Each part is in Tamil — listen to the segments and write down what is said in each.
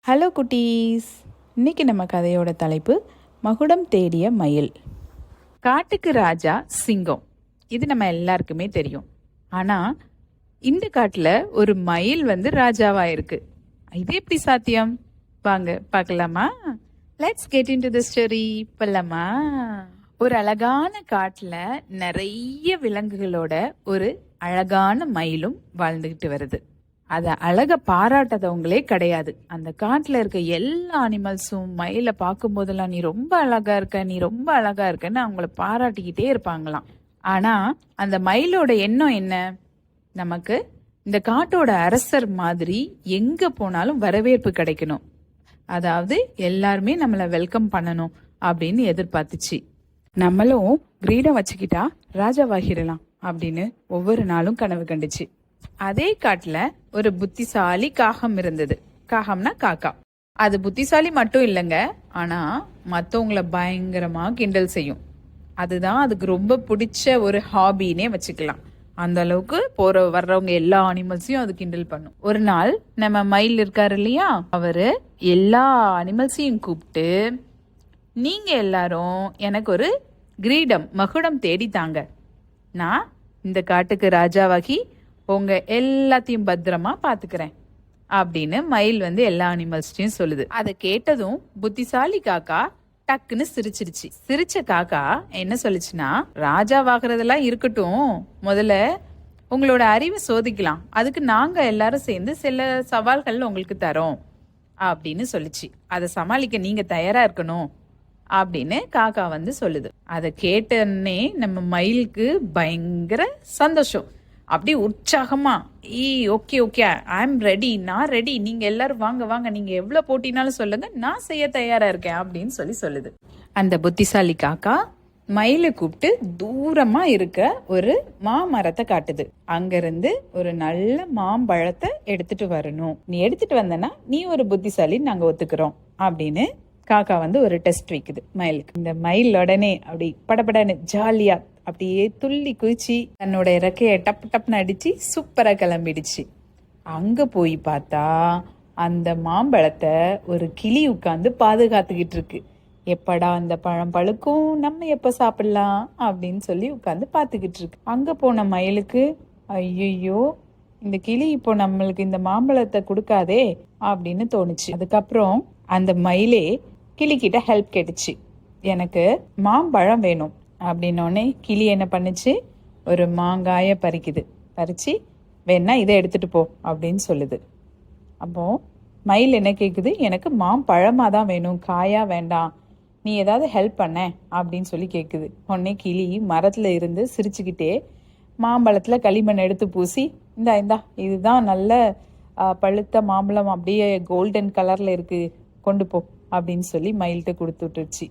ஹலோ குட்டீஸ். இன்னைக்கு நம்ம கதையோட தலைப்பு மகுடம் தேடிய மயில். காட்டுக்கு ராஜா சிங்கம், இது நம்ம எல்லாருக்குமே தெரியும். ஆனா இந்த காட்டுல ஒரு மயில் ராஜாவா இருக்கு. இது எப்படி சாத்தியம்? வாங்க பார்க்கலாமா? Let's get into the story. போலாமா? ஒரு அழகான காட்டுல நிறைய விலங்குகளோட ஒரு அழகான மயிலும் வாழ்ந்துகிட்டு வருது. அத அழக பாராட்டதவங்களே கிடையாது. அந்த காட்டுல இருக்க எல்லா அனிமல்ஸும் மயிலை பார்க்கும் போதெல்லாம் நீ ரொம்ப அழகா இருக்க, நீ ரொம்ப அழகா இருக்கன்னு அவங்கள பாராட்டிக்கிட்டே இருப்பாங்களாம். ஆனா அந்த மயிலோட எண்ணம் என்ன? நமக்கு இந்த காட்டோட அரசர் மாதிரி எங்க போனாலும் வரவேற்பு கிடைக்கணும், அதாவது எல்லாருமே நம்மள வெல்கம் பண்ணணும் அப்படின்னு எதிர்பார்த்துச்சு. நம்மளும் கிரீடம் வச்சுக்கிட்டா ராஜாவாகிடலாம் அப்படின்னு ஒவ்வொரு நாளும் கனவு கண்டுச்சு. அதே காட்டுல ஒரு புத்திசாலி காகம் இருந்தது. காகம்னா காக்கா. அது புத்திசாலி மட்டும் இல்லைங்க, ஆனா மத்தவங்கள பயங்கரமா கிண்டல் செய்யும். அதுதான் அதுக்கு ரொம்ப பிடிச்ச ஒரு ஹாபின்னே வச்சுக்கலாம். அந்த அளவுக்கு வர்றவங்க எல்லா அனிமல்ஸையும் அது கிண்டல் பண்ணும். ஒரு நாள் நம்ம மயில் இருக்காரு இல்லையா, அவரு எல்லா அனிமல்ஸையும் கூப்பிட்டு, நீங்க எல்லாரும் எனக்கு ஒரு கிரீடம் மகுடம் தேடித்தாங்க, நான் இந்த காட்டுக்கு ராஜாவாகி உங்க எல்லாத்தையும் பத்திரமா பாத்துக்கிறேன் அப்படின்னு மயில் எல்லா அனிமல்ஸ்டையும் சொல்லுது. அதை கேட்டதும் புத்திசாலி காக்கா டக்குன்னு சிரிச்சிருச்சு. சிரிச்ச காக்கா என்ன சொல்லுச்சுன்னா, ராஜாவாகிறதெல்லாம் இருக்கட்டும், முதல்ல உங்களோட அறிவை சோதிக்கலாம், அதுக்கு நாங்க எல்லாரும் சேர்ந்து சில சவால்கள் உங்களுக்கு தரோம் அப்படின்னு சொல்லுச்சு. அதை சமாளிக்க நீங்க தயாரா இருக்கணும் அப்படின்னு காக்கா சொல்லுது. அதை கேட்டனே நம்ம மயிலுக்கு பயங்கர சந்தோஷம். அப்படி உற்சாகமா, okay okay, I am ready, நான் ரெடி, நீங்க எல்லாரும் வாங்க வாங்க, நீங்க எவ்வளவு போட்டினாலும் சொல்லுங்க, நான் செய்ய தயாரா இருக்கேன் அப்படின்னு சொல்லுது. அந்த புத்திசாலி காக்கா மயிலை கூப்பிட்டு தூரமா இருக்க ஒரு மாமரத்தை காட்டுது. அங்கிருந்து ஒரு நல்ல மாம்பழத்தை எடுத்துட்டு வரணும், நீ எடுத்துட்டு வந்தனா நீ ஒரு புத்திசாலி, நாங்க ஒத்துக்கிறோம் அப்படின்னு காக்கா ஒரு டெஸ்ட் வைக்குது மயிலுக்கு. இந்த மயில் உடனே அப்படி படபடன்னு ஜாலியா அப்படியே துள்ளி குதிச்சு தன்னோட இறக்கைய டப் டப்னு அடிச்சு சூப்பரா கிளம்பிடுச்சு. அங்க போய் பார்த்தா அந்த மாம்பழத்தை ஒரு கிளி உட்கார்ந்து பாதுகாத்துக்கிட்டு இருக்கு. எப்படா அந்த பழம் பழுக்கும், நம்ம எப்ப சாப்பிடலாம் அப்படின்னு சொல்லி உட்கார்ந்து பாத்துக்கிட்டு இருக்கு. அங்க போன மயிலுக்கு, ஐயோ இந்த கிளி இப்போ நம்மளுக்கு இந்த மாம்பழத்தை கொடுக்காதே அப்படின்னு தோணுச்சு. அதுக்கப்புறம் அந்த மயிலே கிளிக்கிட்ட ஹெல்ப் கேட்டுச்சு, எனக்கு மாம்பழம் வேணும் அப்படின்னோடனே கிளி என்ன பண்ணுச்சு, ஒரு மாங்காய பறிச்சு வேணா இதை எடுத்துட்டு போ அப்படின்னு சொல்லுது. அப்போ மயில் என்ன கேக்குது, எனக்கு மாம்பழமா தான் வேணும், காயா வேண்டாம், நீ ஏதாவது ஹெல்ப் பண்ண அப்படின்னு சொல்லி கேக்குது. உடனே கிளி மரத்துல இருந்து சிரிச்சுக்கிட்டே மாம்பழத்துல களிமண் எடுத்து பூசி, இந்தா இதுதான் நல்ல பழுத்த மாம்பழம், அப்படியே கோல்டன் கலர்ல இருக்கு, கொண்டு போ அப்படின்னு சொல்லி மயில்கிட்ட கொடுத்து விட்டுருச்சு.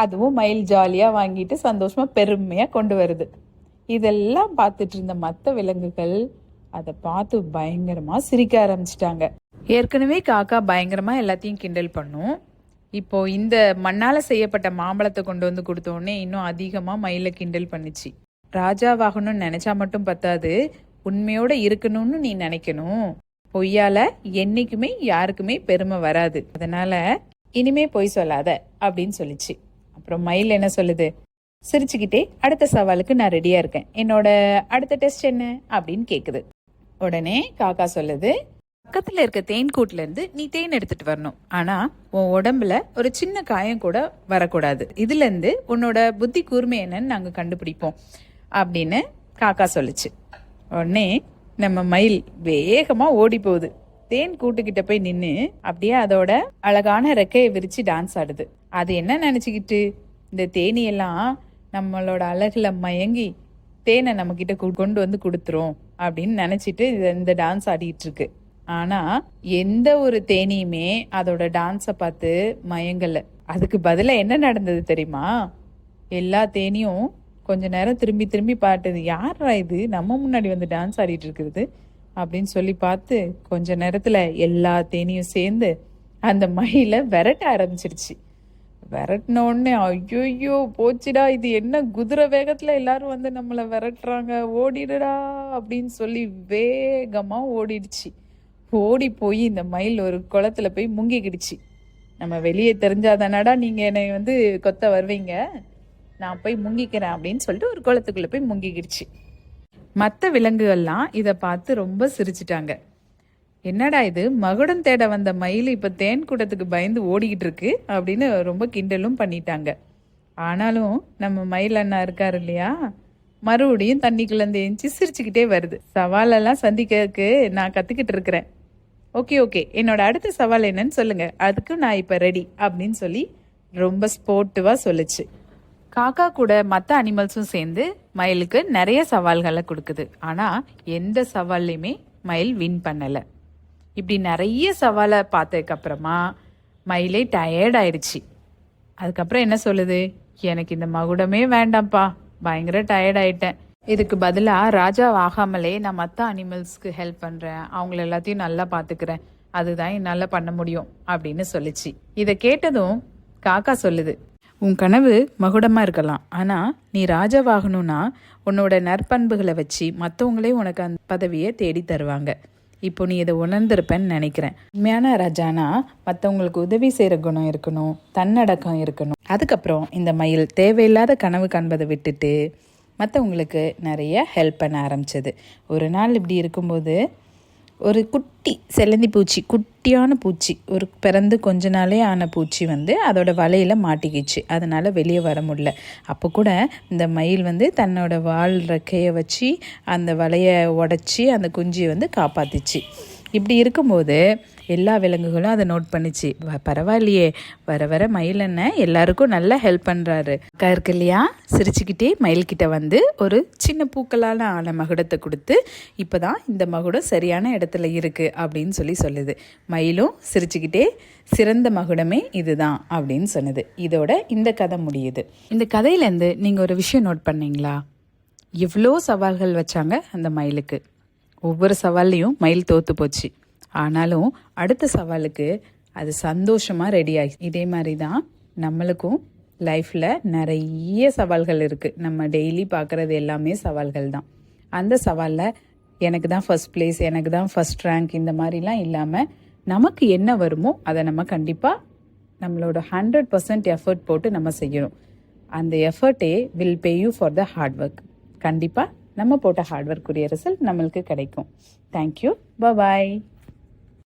அதுவும் மயில் ஜாலியா வாங்கிட்டு சந்தோஷமா பெருமையா கொண்டு வருது. இதெல்லாம் பார்த்துட்டு இருந்த மற்ற விலங்குகள் அதை பார்த்து பயங்கரமா சிரிக்க ஆரம்பிச்சிட்டாங்க. ஏற்கனவே காக்கா பயங்கரமா எல்லாத்தையும் கிண்டல் பண்ணும். இப்போ இந்த மண்ணால செய்யப்பட்ட மாம்பழத்தை கொண்டு கொடுத்தோடனே இன்னும் அதிகமா மயில கிண்டல் பண்ணுச்சு. ராஜாவாகணும்னு நினைச்சா மட்டும் பத்தாது, உண்மையோட இருக்கணும்னு நீ நினைக்கணும், பொய்யால என்னைக்குமே யாருக்குமே பெருமை வராது, அதனால இனிமே பொய் சொல்லாத அப்படின்னு சொல்லிச்சு. அப்புறம் மயில் என்ன சொல்லுது, சிரிச்சுக்கிட்டே அடுத்த சவாலுக்கு நான் ரெடியா இருக்கேன், என்னோட அடுத்த டெஸ்ட் என்ன அப்படின்னு கேக்குது. உடனே காக்கா சொல்லுது, பக்கத்துல இருக்க தேன் கூட்டுல இருந்து நீ தேன் எடுத்துட்டு வரணும், ஆனா உன் உடம்புல ஒரு சின்ன காயம் கூட வரக்கூடாது, இதுல இருந்து உன்னோட புத்தி கூர்மை என்னன்னு நாங்க கண்டுபிடிப்போம் அப்படின்னு காக்கா சொல்லுச்சு. உடனே நம்ம மயில் வேகமா ஓடி போகுது. தேன் கூட்டுக்கிட்ட போய் நின்னு அப்படியே அதோட அழகான ரெக்கையை விரிச்சு டான்ஸ் ஆடுது. அது என்ன நினைச்சுக்கிட்டு, இந்த தேனியெல்லாம் நம்மளோட அழகுல மயங்கி தேனை நம்ம கிட்ட கொண்டு கொடுத்துரும் அப்படின்னு நினைச்சிட்டு இந்த டான்ஸ் ஆடிட்டு இருக்கு. ஆனா எந்த ஒரு தேனியுமே அதோட டான்ஸ பார்த்து மயங்கல. அதுக்கு பதிலா என்ன நடந்தது தெரியுமா? எல்லா தேனியும் கொஞ்ச நேரம் திரும்பி திரும்பி பாட்டுது, யாரா இது நம்ம முன்னாடி டான்ஸ் ஆடிட்டு இருக்குது அப்படின்னு சொல்லி பார்த்து கொஞ்ச நேரத்துல எல்லா தேனியும் சேர்ந்து அந்த மயில விரட்ட ஆரம்பிச்சிருச்சு. விரட்டின உடனே ஐயோ போச்சுடா, இது என்ன குதிரை வேகத்துல எல்லாரும் நம்மள விரட்டுறாங்க, ஓடிடுடா அப்படின்னு சொல்லி வேகமா ஓடிடுச்சு. ஓடி போய் இந்த மயில் ஒரு குளத்துல போய் முங்கிக்கிடுச்சு. நம்ம வெளியே தெரிஞ்சாதானடா நீங்க என்னை வந்து கொத்த வருவீங்க, நான் போய் முங்கிக்கிறேன் அப்படின்னு சொல்லிட்டு ஒரு குளத்துக்குள்ள போய் முங்கிக்கிடுச்சு. மற்ற விலங்குகள்லாம் இதை பார்த்து ரொம்ப சிரிச்சிட்டாங்க. என்னடா இது, மகுடம் தேட வந்த மயில் இப்ப தேன் கூட்டத்துக்கு பயந்து ஓடிக்கிட்டு இருக்கு அப்படின்னு ரொம்ப கிண்டலும் பண்ணிட்டாங்க. ஆனாலும் நம்ம மயில் அண்ணா இருக்காரு இல்லையா, மறுபடியும் தண்ணிக்குள்ள எஞ்சி சிரிச்சுக்கிட்டே வருது. சவாலெல்லாம் சந்திக்கிறதுக்கு நான் கத்துக்கிட்டு இருக்கிறேன். ஓகே, என்னோட அடுத்த சவால் என்னன்னு சொல்லுங்க, அதுக்கு நான் இப்ப ரெடி அப்படின்னு சொல்லி ரொம்ப ஸ்போர்ட்டிவா சொல்லுச்சு. காக்கா கூட மற்ற அனிமல்ஸும் சேர்ந்து மயிலுக்கு நிறைய சவால்களை கொடுக்குது. ஆனா எந்த சவால்லையுமே மயில் வின் பண்ணல. இப்படி நிறைய சவாலை பார்த்ததுக்கு அப்புறமா மயிலே டயர்ட் ஆயிடுச்சு. அதுக்கப்புறம் என்ன சொல்லுது, எனக்கு இந்த மகுடமே வேண்டாம்ப்பா, பயங்கர டயர்ட் ஆயிட்டேன். இதுக்கு பதிலாக ராஜா ஆகாமலே நான் மற்ற அனிமல்ஸ்க்கு ஹெல்ப் பண்ணுறேன், அவங்கள எல்லாத்தையும் நல்லா பார்த்துக்கிறேன், அதுதான் என்னால் பண்ண முடியும் அப்படின்னு சொல்லிச்சு. இதை கேட்டதும் காக்கா சொல்லுது, உன் கனவு மகுடமாக இருக்கலாம், ஆனால் நீ ராஜாவாகணும்னா உன்னோட நற்பண்புகளை வச்சு மற்றவங்களே உனக்கு அந்த பதவியை தேடி தருவாங்க. இப்போ நீ இதை உணர்ந்திருப்பேன்னு நினைக்கிறேன். உண்மையான ராஜானா மற்றவங்களுக்கு உதவி செய்கிற குணம் இருக்கணும், தன்னடக்கம் இருக்கணும். அதுக்கப்புறம் இந்த மயில் தேவையில்லாத கனவு காண்பதை விட்டுட்டு மற்றவங்களுக்கு நிறைய ஹெல்ப் பண்ண ஆரம்பிச்சது. ஒரு நாள் இப்படி இருக்கும்போது ஒரு குட்டி செல்லந்தி பூச்சி, குட்டியான பூச்சி, ஒரு பிறந்து கொஞ்ச நாளே ஆன பூச்சி வந்து அதோட வலையில் மாட்டிக்கிச்சு. அதனால் வெளியே வர முடியல. அப்போ கூட இந்த மயில் வந்து தன்னோட வால் ரெக்கையை வச்சு அந்த வலையை உடச்சி அந்த குஞ்சியை வந்து காப்பாற்றிச்சு. இப்படி இருக்கும்போது எல்லா விலங்குகளும் அதை நோட் பண்ணிச்சு. பரவாயில்லையே, வர வர மயில் அண்ணன் எல்லாருக்கும் நல்லா ஹெல்ப் பண்ணுறாரு. அக்கா இருக்கு இல்லையா, சிரிச்சுக்கிட்டே மயில்கிட்ட வந்து ஒரு சின்ன பூக்களால் ஆன மகுடத்தை கொடுத்து, இப்போ தான் இந்த மகுடம் சரியான இடத்துல இருக்குது அப்படின்னு சொல்லுது. மயிலும் சிரிச்சுக்கிட்டே சிறந்த மகுடமே இதுதான் அப்படின்னு சொன்னது. இதோட இந்த கதை முடியுது. இந்த கதையிலேருந்து நீங்கள் ஒரு விஷயம் நோட் பண்ணீங்களா? எவ்வளோ சவால்கள் வச்சாங்க அந்த மயிலுக்கு. ஒவ்வொரு சவால்லையும் மயில் தோத்து போச்சு. ஆனாலும் அடுத்த சவாலுக்கு அது சந்தோஷமாக ரெடி ஆகி. இதே மாதிரி தான் நம்மளுக்கும் லைஃப்பில் நிறைய சவால்கள் இருக்குது. நம்ம டெய்லி பார்க்குறது எல்லாமே சவால்கள் தான். அந்த சவாலில் எனக்கு தான் ஃபர்ஸ்ட் பிளேஸ், எனக்கு தான் ஃபர்ஸ்ட் ரேங்க், இந்த மாதிரிலாம் இல்லாமல் நமக்கு என்ன வருமோ அதை நம்ம கண்டிப்பாக நம்மளோட 100% எஃபர்ட் போட்டு நம்ம செய்யணும். அந்த எஃபர்ட்டே will pay you for the hard work. கண்டிப்பாக நம்ம போட்ட ஹார்ட் ஒர்க்குரிய ரிசல்ட் நம்மளுக்கு கிடைக்கும். தேங்க்யூ, பாய்.